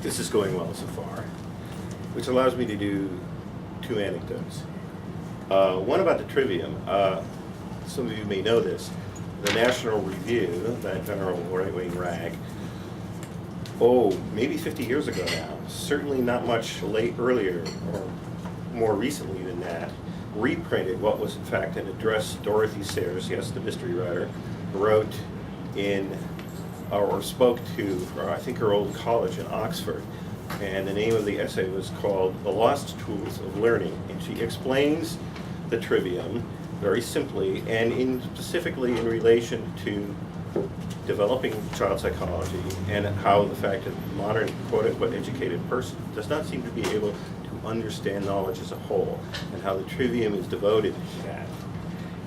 this is going well so far, which allows me to do two anecdotes. One about the trivium. Some of you may know this. The National Review, that venerable right-wing rag, maybe 50 years ago now, certainly not much earlier or more recently than that, reprinted what was in fact an address Dorothy Sayers, yes, the mystery writer, wrote in, or spoke to, I think her old college in Oxford. And the name of the essay was called The Lost Tools of Learning. And she explains the trivium very simply and specifically in relation to developing child psychology and how the fact that the modern quote-unquote educated person does not seem to be able to understand knowledge as a whole, and how the trivium is devoted to that.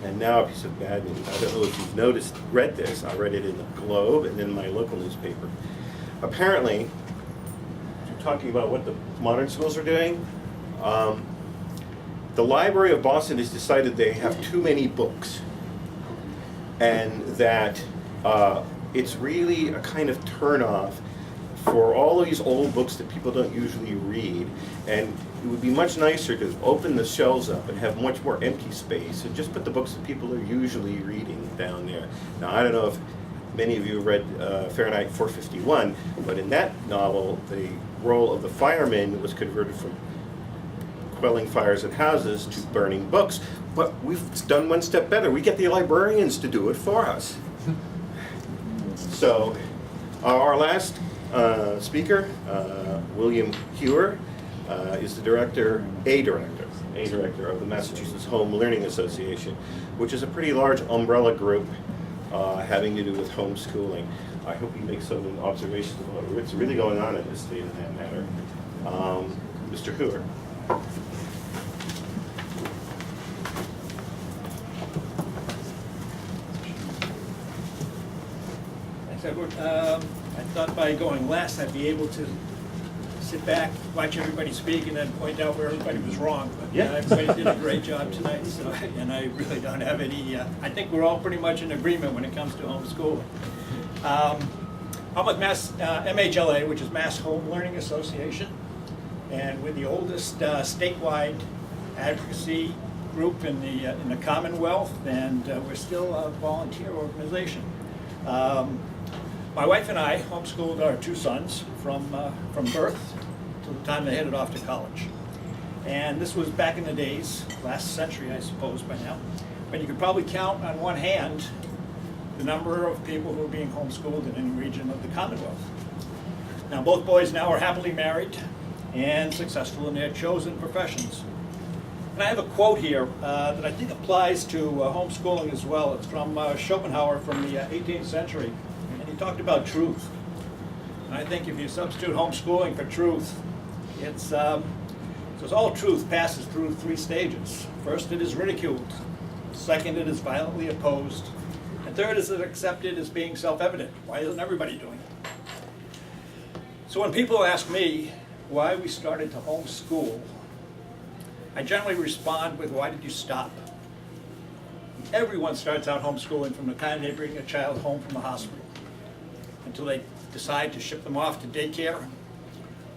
And now a piece of bad news. I don't know if you've read this. I read it in the Globe and in my local newspaper. Apparently, talking about what the modern schools are doing, the Library of Boston has decided they have too many books, and that it's really a kind of turnoff for all of these old books that people don't usually read. And it would be much nicer to open the shelves up and have much more empty space and just put the books that people are usually reading down there. Now, I don't know if many of you read Fahrenheit 451, but in that novel, the role of the fireman was converted from quelling fires in houses to burning books. But we've done one step better. We get the librarians to do it for us. So, our last speaker, William Heuer, is the director of the Massachusetts Home Learning Association, which is a pretty large umbrella group having to do with homeschooling. I hope you make some observations about what's really going on in this state in that matter. Mr. Heuer. Thanks, Edward. I thought by going last I'd be able to sit back, watch everybody speak, and then point out where everybody was wrong. But yeah, everybody did a great job tonight, so, and I really don't have any, I think we're all pretty much in agreement when it comes to homeschooling. I'm with MHLA, which is Mass Home Learning Association, and we're the oldest statewide advocacy group in the Commonwealth, and we're still a volunteer organization. My wife and I homeschooled our two sons from birth to the time they headed off to college. And this was back in the days, last century I suppose by now, but you could probably count on one hand the number of people who are being homeschooled in any region of the Commonwealth. Now both boys now are happily married and successful in their chosen professions. And I have a quote here that I think applies to homeschooling as well. It's from Schopenhauer from the 18th century. And he talked about truth. And I think if you substitute homeschooling for truth, it says all truth passes through three stages. First, it is ridiculed. Second, it is violently opposed. And third, is it accepted as being self-evident. Why isn't everybody doing it? So when people ask me why we started to homeschool, I generally respond with, why did you stop? Everyone starts out homeschooling from the time they bring a child home from the hospital until they decide to ship them off to daycare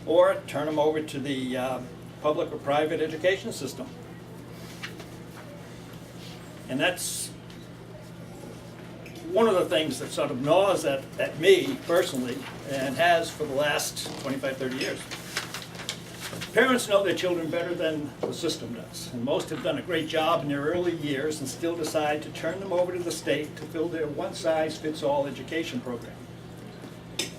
or turn them over to the public or private education system. And that's one of the things that sort of gnaws at me personally, and has for the last 25, 30 years. Parents know their children better than the system does, and most have done a great job in their early years and still decide to turn them over to the state to fill their one-size-fits-all education program.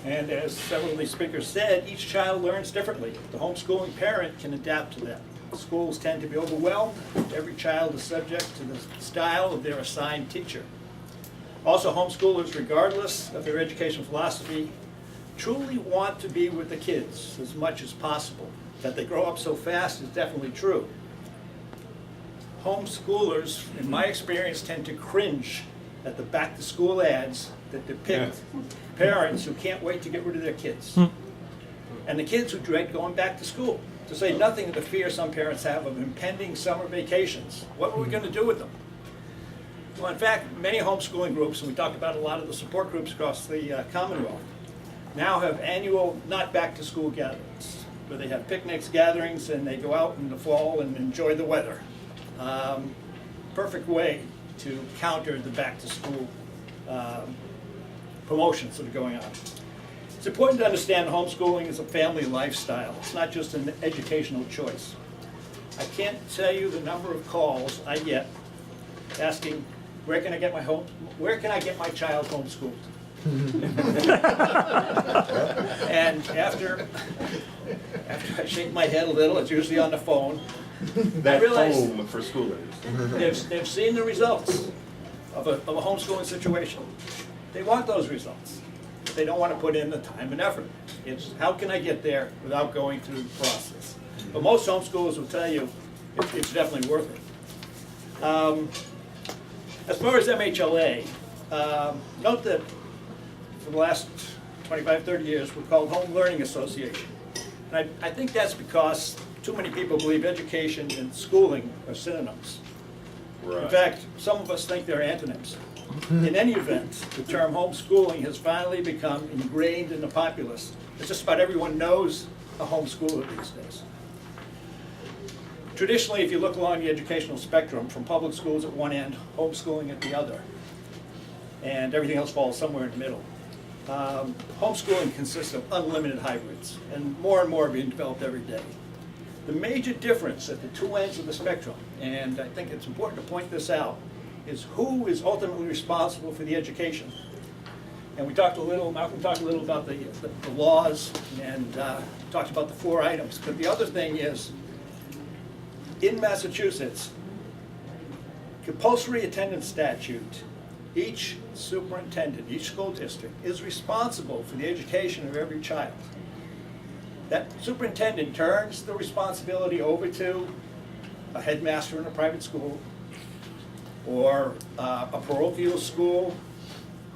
And as several of these speakers said, each child learns differently. The homeschooling parent can adapt to that. Schools tend to be overwhelmed. Every child is subject to the style of their assigned teacher. Also, homeschoolers, regardless of their education philosophy, truly want to be with the kids as much as possible. That they grow up so fast is definitely true. Homeschoolers, in my experience, tend to cringe at the back-to-school ads that depict parents who can't wait to get rid of their kids. And the kids who dread going back to school, to say nothing of the fear some parents have of impending summer vacations. What are we going to do with them? Well, in fact, many homeschooling groups, and we talked about a lot of the support groups across the Commonwealth, now have annual, not back-to-school gatherings, where they have picnics, gatherings, and they go out in the fall and enjoy the weather. Perfect way to counter the back-to-school promotions that are going on. It's important to understand homeschooling is a family lifestyle. It's not just an educational choice. I can't tell you the number of calls I get asking, where can I get my child homeschooled? And after I shake my head a little, it's usually on the phone. That realize home for schoolers. they've seen the results of a homeschooling situation. They want those results. But they don't want to put in the time and effort. It's how can I get there without going through the process? But most homeschoolers will tell you it's definitely worth it. As far as MHLA, note that for the last 25, 30 years, we're called Home Learning Association. And I think that's because too many people believe education and schooling are synonyms. Right. In fact, some of us think they're antonyms. In any event, the term homeschooling has finally become ingrained in the populace. It's just about everyone knows a homeschooler these days. Traditionally, if you look along the educational spectrum, from public schools at one end, homeschooling at the other, and everything else falls somewhere in the middle. Homeschooling consists of unlimited hybrids, and more are being developed every day. The major difference at the two ends of the spectrum, and I think it's important to point this out, is who is ultimately responsible for the education. And Malcolm talked a little about the laws and talked about the 4 items. But the other thing is, in Massachusetts, compulsory attendance statute, each superintendent, each school district is responsible for the education of every child. That superintendent turns the responsibility over to a headmaster in a private school or a parochial school,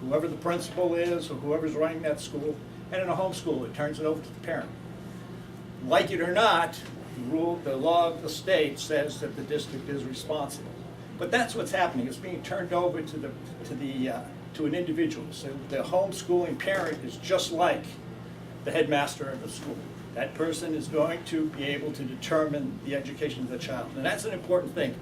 whoever the principal is or whoever's running that school, and in a homeschool it turns it over to the parent. Like it or not, the law of the state says that the district is responsible. But that's what's happening. It's being turned over to an individual. So the homeschooling parent is just like the headmaster of the school. That person is going to be able to determine the education of the child. And that's an important thing.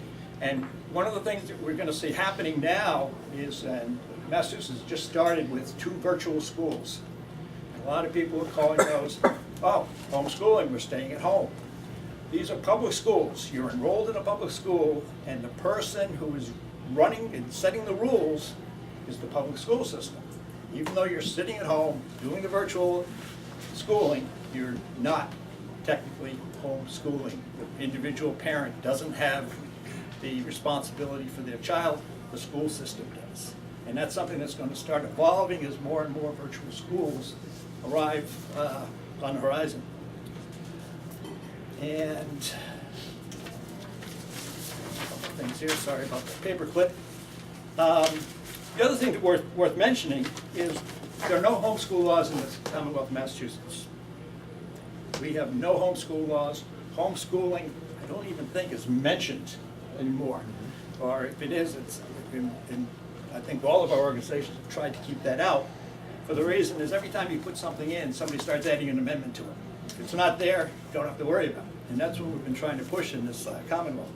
And one of the things that we're going to see happening now is, and Massachusetts just started with 2 virtual schools. A lot of people are calling those, oh, homeschooling, we're staying at home. These are public schools. You're enrolled in a public school, and the person who is running and setting the rules is the public school system. Even though you're sitting at home doing the virtual schooling, you're not technically homeschooling. The individual parent doesn't have the responsibility for their child, the school system does. And that's something that's going to start evolving as more and more virtual schools arrive on the horizon. And a couple things here, sorry about the paperclip. The other thing that's worth mentioning is there are no homeschool laws in the Commonwealth of Massachusetts. We have no homeschool laws. Homeschooling, I don't even think is mentioned anymore. Or if it is, it's I think all of our organizations have tried to keep that out. For the reason is every time you put something in, somebody starts adding an amendment to it. If it's not there, you don't have to worry about it. And that's what we've been trying to push in this Commonwealth.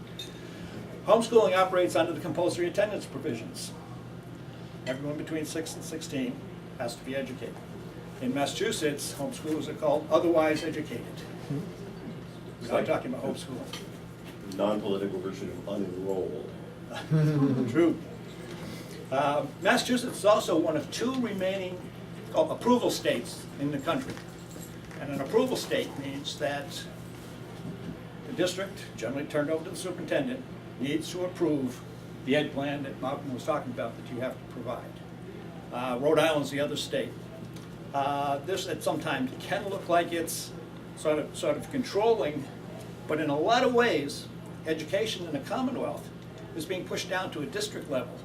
Homeschooling operates under the compulsory attendance provisions. Everyone between 6 and 16 has to be educated. In Massachusetts, homeschoolers are called otherwise educated. We're not talking about homeschooling. Non-political version of unenrolled. True. Massachusetts is also one of 2 remaining approval states in the country. And an approval state means that the district, generally turned over to the superintendent, needs to approve the ed plan that Malcolm was talking about that you have to provide. Rhode Island's the other state. This at some times can look like it's sort of controlling, but in a lot of ways, education in the Commonwealth is being pushed down to a district level.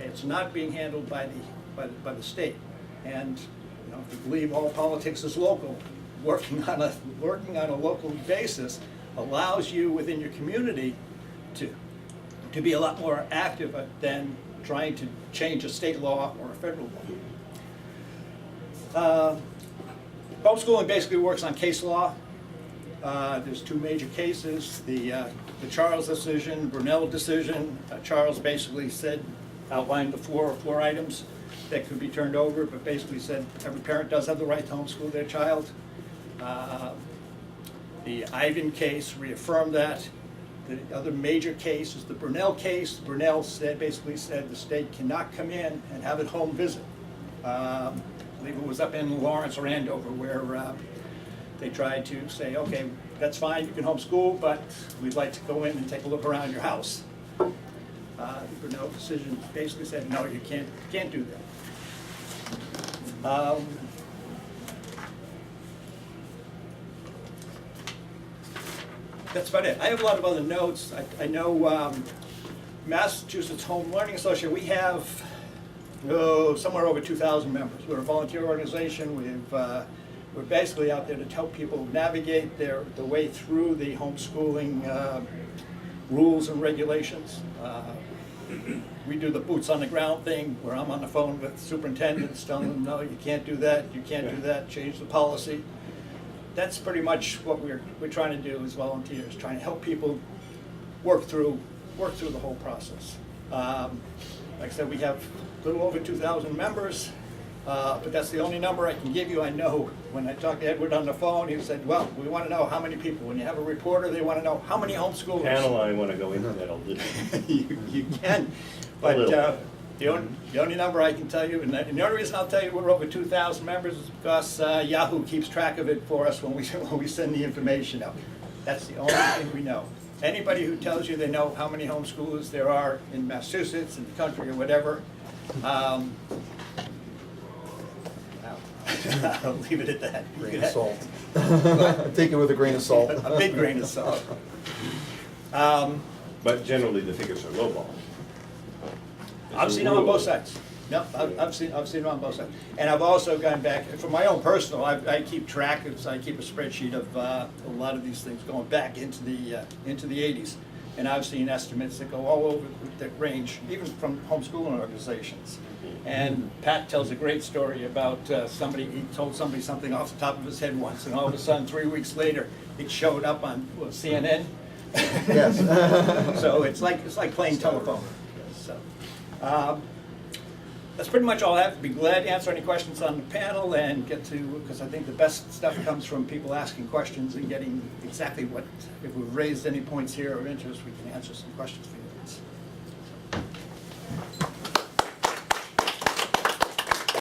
It's not being handled by the state. And you know, if you believe all politics is local, working on a local basis allows you within your community to be a lot more active than trying to change a state law or a federal law. Homeschooling basically works on case law. There's two major cases, the Charles decision, Brunel decision. Charles basically said, outlined the four items that could be turned over, but basically said every parent does have the right to homeschool their child. The Ivan case reaffirmed that. The other major case is the Brunel case. Brunel basically said the state cannot come in and have a home visit. I believe it was up in Lawrence or Andover where they tried to say, okay, that's fine, you can homeschool, but we'd like to go in and take a look around your house. The Brunel decision basically said, no, you can't do that. That's about it. I have a lot of other notes. I know Massachusetts Home Learning Association, we have somewhere over 2,000 members. We're a volunteer organization. We're basically out there to help people navigate the way through the homeschooling rules and regulations. We do the boots on the ground thing where I'm on the phone with superintendents telling them, no, you can't do that, you can't do that, change the policy. That's pretty much what we're trying to do as volunteers, trying to help people work through the whole process. Like I said, we have a little over 2,000 members, but that's the only number I can give you. I know when I talked to Edward on the phone, he said, well, we want to know how many people. When you have a reporter, they want to know how many homeschoolers. Panel, I want to go into that a little. You can, but the only number I can tell you, and the only reason I'll tell you we're over 2,000 members is because Yahoo keeps track of it for us when we send the information out. That's the only thing we know. Anybody who tells you they know how many homeschoolers there are in Massachusetts, in the country, or whatever, I'll leave it at that. Grain of salt. Take it with a grain of salt. A big grain of salt. But generally, the figures are lowball. I've seen them on both sides. Yep, I've seen them on both sides. And I've also gone back, for my own personal, I keep track of, I keep a spreadsheet of a lot of these things going back into the 80s. And I've seen estimates that go all over that range, even from homeschooling organizations. And Pat tells a great story about he told somebody something off the top of his head once, and all of a sudden, 3 weeks later, it showed up on CNN. Yes. So it's like playing telephone. So that's pretty much all I have. Be glad to answer any questions on the panel and get to, because I think the best stuff comes from people asking questions and getting exactly what, if we've raised any points here of interest, we can answer some questions for you.